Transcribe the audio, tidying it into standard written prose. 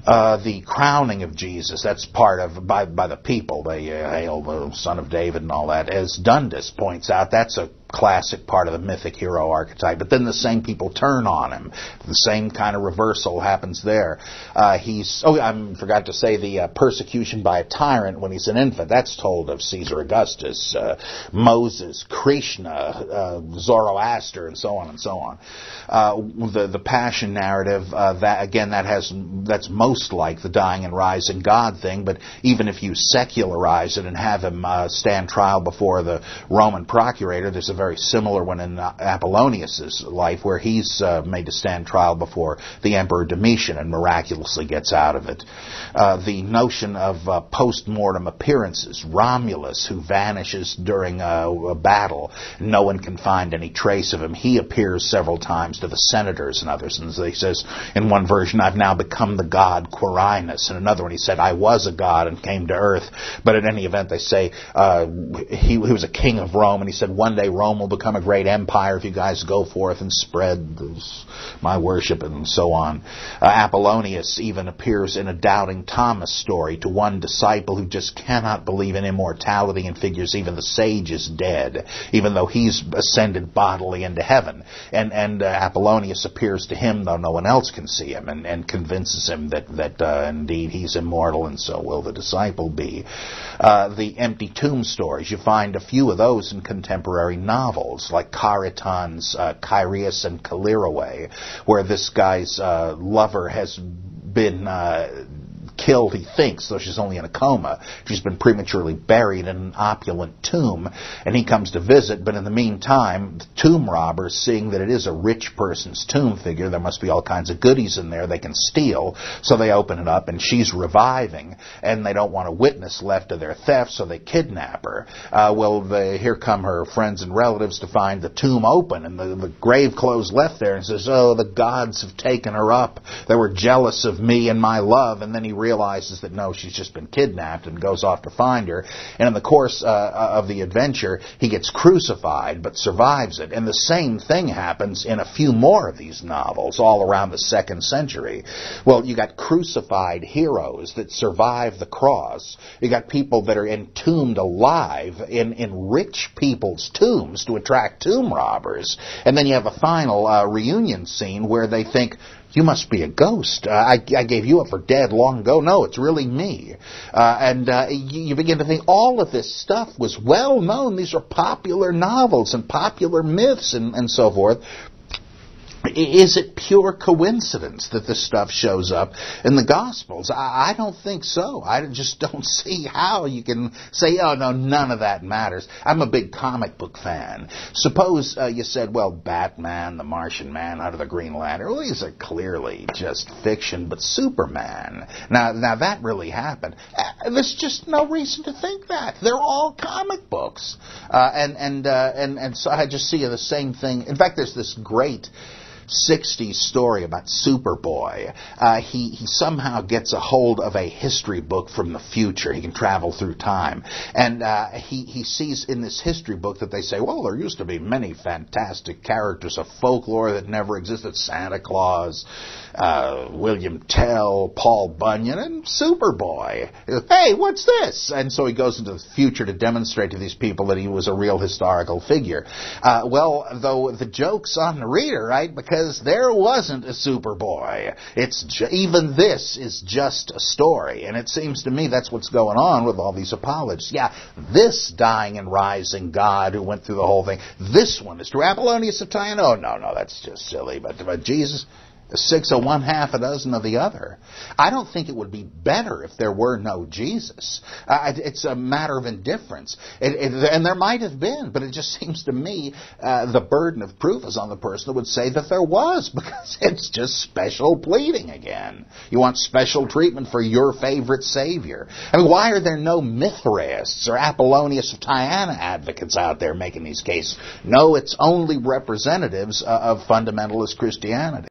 The crowning of Jesus, that's part of, by the people, they hail the Son of David and all that. As Dundas points out, that's a classic part of the mythic hero archetype. But then the same people turn on him. The same kind of reversal happens there. I forgot to say the persecution by a tyrant when he's an infant. That's told of Caesar Augustus, Moses, Krishna, Zoroaster, and so on and so on. The passion narrative, that's most like the dying and rising God thing. But even if you secularize it and have him stand trial before the Roman procurator, there's a very similar one in Apollonius's life, where he's made to stand trial before the Emperor Domitian and miraculously gets out of it. The notion of post-mortem appearances, Romulus, who vanishes during a battle, no one can find any trace of him. He appears several times to the senators and others, and he says in one version, "I've now become the god Quirinus." In another one, he said, "I was a god and came to earth." But in any event, they say he was a king of Rome, and he said, "One day Rome will become a great empire if you guys go forth and spread my worship," and so on. Apollonius even appears in a Doubting Thomas story to one disciple who just cannot believe in immortality and figures even the sage is dead, even though he's ascended bodily into heaven. And Apollonius appears to him, though no one else can see him, and convinces him that indeed he's immortal, and so will the disciple be. The empty tomb stories, you find a few of those in contemporary novels, like Chariton's Kyrios and Calirrhoe, where this guy's lover has been killed, he thinks, though she's only in a coma. She's been prematurely buried in an opulent tomb, and he comes to visit, but in the meantime, the tomb robbers, seeing that it is a rich person's tomb figure, there must be all kinds of goodies in there they can steal, so they open it up, and she's reviving, and they don't want a witness left of their theft, so they kidnap her. Here come her friends and relatives to find the tomb open, and the grave clothes left there, and says, "Oh, the gods have taken her up. They were jealous of me and my love," and then he realizes that no, she's just been kidnapped, and goes off to find her. And in the course of the adventure, he gets crucified but survives it. And the same thing happens in a few more of these novels all around the 2nd century. Well, you got crucified heroes that survive the cross. You got people that are entombed alive in rich people's tombs to attract tomb robbers. And then you have a final reunion scene where they think, "You must be a ghost. I gave you up for dead long ago. No, it's really me." You begin to think all of this stuff was well known. These are popular novels and popular myths and so forth. Is it pure coincidence that this stuff shows up in the Gospels? I don't think so. I just don't see how you can say, "Oh, no, none of that matters." I'm a big comic book fan. Suppose you said, well, Batman, the Martian Manhunter, the Green Lantern, well, these are clearly just fiction, but Superman, now that really happened. There's just no reason to think that. They're all comic books. And so I just see the same thing. In fact, there's this great 60s story about Superboy. He somehow gets a hold of a history book from the future. He can travel through time. And he sees in this history book that they say, well, there used to be many fantastic characters of folklore that never existed. Santa Claus, William Tell, Paul Bunyan, and Superboy. Hey, what's this? And so he goes into the future to demonstrate to these people that he was a real historical figure. Though the joke's on the reader, right? Because there wasn't a Superboy. Even this is just a story. And it seems to me that's what's going on with all these apologists. Yeah, this dying and rising God who went through the whole thing, this one is true. Apollonius of Tyana, no, that's just silly. But Jesus, 6 of one, half a dozen of the other. I don't think it would be better if there were no Jesus. It's a matter of indifference. And there might have been, but it just seems to me the burden of proof is on the person who would say that there was, because it's just special pleading again. You want special treatment for your favorite savior. I mean, why are there no Mithraists or Apollonius of Tyana advocates out there making these cases? No, it's only representatives of fundamentalist Christianity.